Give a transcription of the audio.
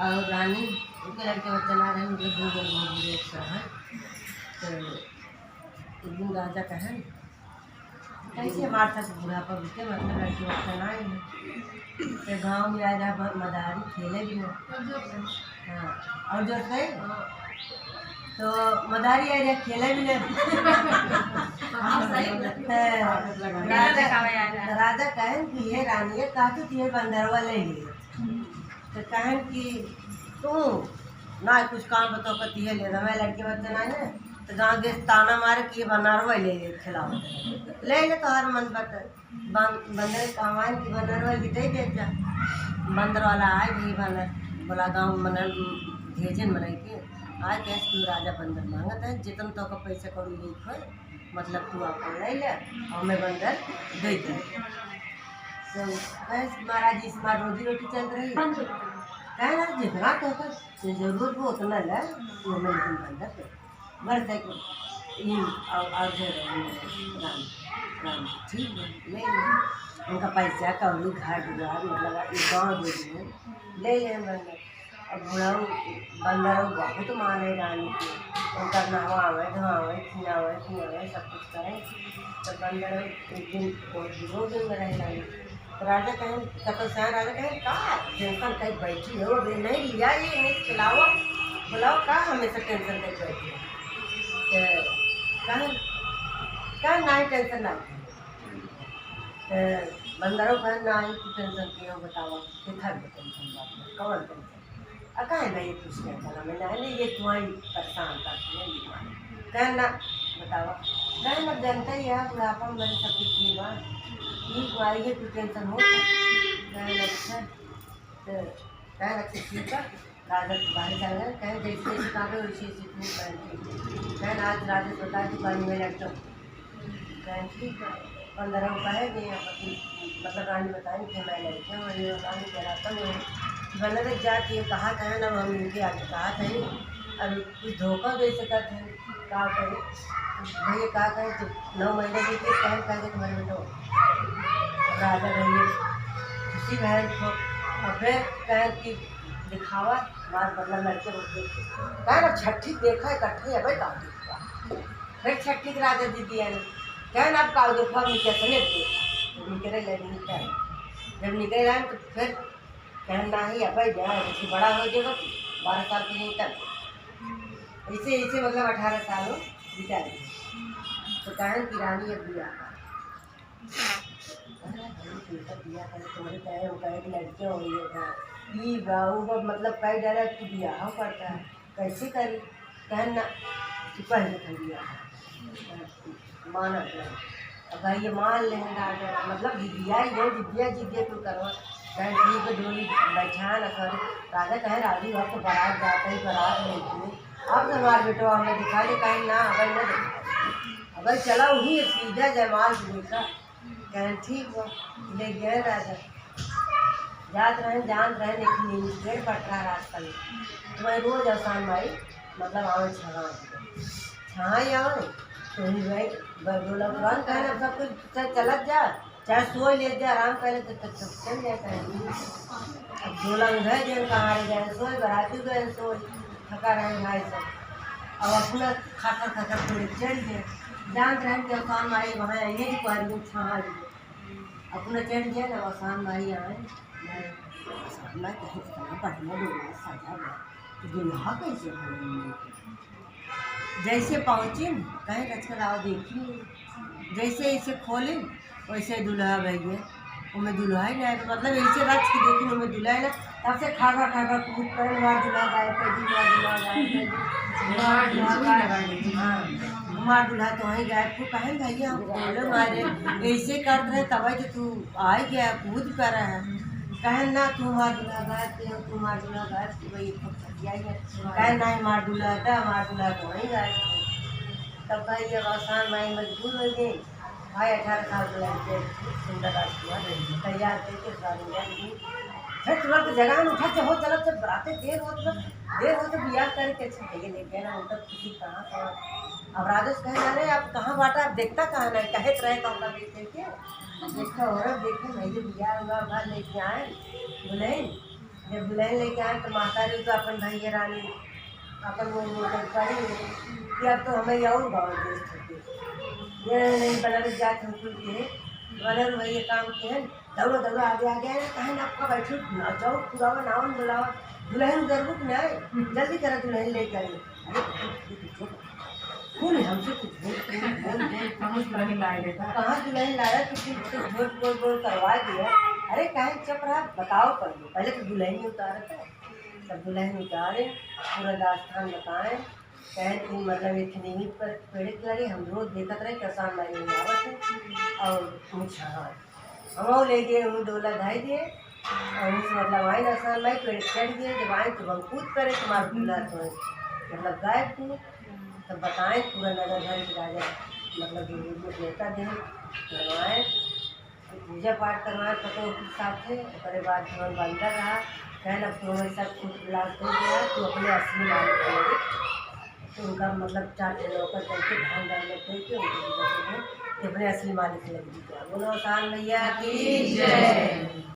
और रानी उनके लड़के बच्चा ला रहे मतलब दो जन बुरे है। तो एक दिन राजा कहे कैसे हमारे साथ बुढ़ापा बीते मतलब लड़के बच्चा ना है। तो गाँव में आ रहा मदारी खेले भी नहीं। हाँ और जो है तो मदारी आ रहा खेले भी नहीं। राजा कहें कि ये रानी कहा तो तुझे बंदरवा ले गई। तो कहें कि तू ना कुछ काम बताओ कर तुझे ले मैं लड़के बच्चे ना है तो गाँव के ताना मारे कि ये बनारवा ले खिलाओ ले तो हर मन बता बंदर कमाए कि बनरवा गिटे देख जा। बंदर वाला आए भी बंदर बोला गाँव मनर भेजन बनाई के आज कैसे तू राजा बंदर मांगत है जितन तो का पैसा कौड़ी ले खोल मतलब तू अपन ले ले और मैं बंदर दे दे। तो कैसे महाराज इस बार रोजी रोटी चल रही कह ना जितना तो जरूरत हो उतना ले वो मैं बंदर बस और राम राम ठीक है ले उनका पैसा कौड़ी घर दुआर मतलब गाँव दे दिए ले लें बंदर। और बुढ़ाऊ बंदर बहुत माने रानी के उनका नहवावे धोआवे खिलावे सब कुछ करें। तो बंदर एक दिन दो दिन में रह रानी। तो राजा कहें तपस्या राजा कहें का टेंशन कहीं बैठी हो अभी नहीं लिया ये नहीं खिलाओ बुलाओ का हमेशा टेंशन कहीं बैठी है। तो कहें ना ही टेंशन ना बंदरों का ना ही टेंशन क्यों बताओ किधर में टेंशन बात कौन टेंशन अका है ना ये कुछ टेंशन हमें नहीं ये तुम्हारी परेशान करती है कहना बताओ नहीं ना जानता ही है बुढ़ापा में मेरे सब कुछ नहीं बात ठीक आई है कुछ टेंशन हो अच्छा तो कह रखे ठीक है राजा बाहर चल गए कहें जैसे जैसे काटे वैसे वैसे तुम पहनती कहें आज राजा बता दी पानी में लड़ता हूँ कहें ठीक है 15 रुपये है मतलब रानी बताएं कि मैं लड़के हूँ ये रानी कहलाता हूँ बंदर जाके कहा था ना हम इनके आगे कहा था अब कुछ धोखा दे सका थे कहा करे भैया कहा कहे तो 9 महीने की पहन कर तुम्हारे बेटो राजा भैया खुशी बहन को और फिर कहे कि दिखावा बात मतलब लड़के बच्चे कहे ना छठी देखा इकट्ठे है भाई का फिर छठी के राजा दीदी है कहे ना आप काल देखा कैसे देखा निकले लगे निकल जब निकले आए तो फिर कहना ही अब जैसे बड़ा हो जाएगा 12 साल के निकल ऐसे मतलब 18 साल हो बिता दी। तो कहें कि रानी अब बिया कर तुम्हारे कहे वो कहे कि लड़के हो ये बाबू मतलब कई डायरेक्ट बिया हो करता है कैसे करी कहना कि पहले कर दिया माना अब ये मान लेंगे मतलब जिद्दिया तू करवा कहें ठीक है डोली बैठा न कर राजा कहे राजू अब तो बारात जाते ही बारात लेती अब तो हमारे बेटो हमें दिखा दे कहीं ना अगर न देखा अगर चला वही सीधा जयमाल देखा कहें ठीक है ले गए राजा जात रहे जान रहे लेकिन पेड़ पट रहा रास्ता में तो मैं रोज आसान भाई मतलब आवे छहा ही आवे तो ही भाई बोला पुरान कहना सब कुछ चलत जा चाहे सोए ले जाए आराम कर ले तो तक चल जाता है। अब झोला उधर जन कहाँ रह जाए सोए बराती गए सोए थका रहे भाई सब अब अपना खाकर थोड़ी चढ़ गए जान रहे कि आसान भाई वहाँ आइए कि पारी छहा अपना चढ़ गया ना आसान भाई आए मैं कहीं इतना बढ़िया डोला सजा दुल्हा कैसे जैसे पहुँचे कहीं रचकर आओ देखी जैसे ऐसे खोले वैसे दूल्हा भैया उनमें दूल्हा ही नहीं मतलब ऐसे रच के देखी उनमें दूल्हा है ना तब से खागा कूद कर हमारा दूल्हा गाय हाँ हमारा दूल्हा तो वहीं गाय को कहें भैया हम बोले मारे ऐसे कर रहे तब तो तू आ गया कूद कर रहा है कहें ना तू हमारा दूल्हा गाय तुम्हारा दूल्हा गाय वही कहें ना हमारा दूल्हा था हमारा दूल्हा तो वहीं गाय तब भाई जब आसान भाई मजबूर हो गए भाई 18 साल के लड़के सुंदर तैयार करके फिर तुरंत जगह में उठा हो चलो जब बराते देर हो तो बिया करके अच्छा भैया लेके ना उनका किसी कहाँ का अब राजेश कहे अरे आप कहाँ बाटा आप देखता कहाँ नहीं कहे रहे तो हम देख के देखा हो रहा देखे भैया बिया हुआ घर लेके आए बोले जब दुल्हन लेके आए तो माता री तो अपन भैया रानी अपन वो पड़ी कि अब तो हमें और गाँव देश होते ये नहीं बनल जात हम कुल के बनल वही काम के हैं दौड़ो दौड़ो आगे आगे आए कहीं आपका बैठो जाओ पुरावा नाव बुलावा दुल्हन जरूर ना आए जल्दी करा दुल्हन लेके आई अरे कौन है हमसे कुछ बोल कहाँ दुल्हन लाया तो झूठ बोल बोल करवा दिया। अरे काहे चुप रहा बताओ पहले पहले तो दुल्हन ही उतारा था तब दुल्हन उतारे पूरा दास्तान बताएं कहें कि मतलब इतनी ही पर पेड़ लगे हम रोज देखते रहे किसान लाइन में आवत है और मुझे हाँ हम ले गए उन्हें डोला ढाई दिए और उस मतलब आए आसान लाई पेड़ चढ़ गए जब आए तो हम कूद करे तुम्हारा दूल्हा तो मतलब गायब थी तब बताएं पूरा नगर घर के राजा मतलब जो नेता दें करवाएँ पूजा पाठ करवाएँ पतो के हिसाब से उसके बाद जीवन बंदा रहा कहना तो ऐसा कुछ इलाज हो गया तो अपने असली मालिक लगे तो उनका मतलब चार नौकर करके धान डाल करके उनको अपने असली मालिक लग गया। बोलो साल भैया की जय।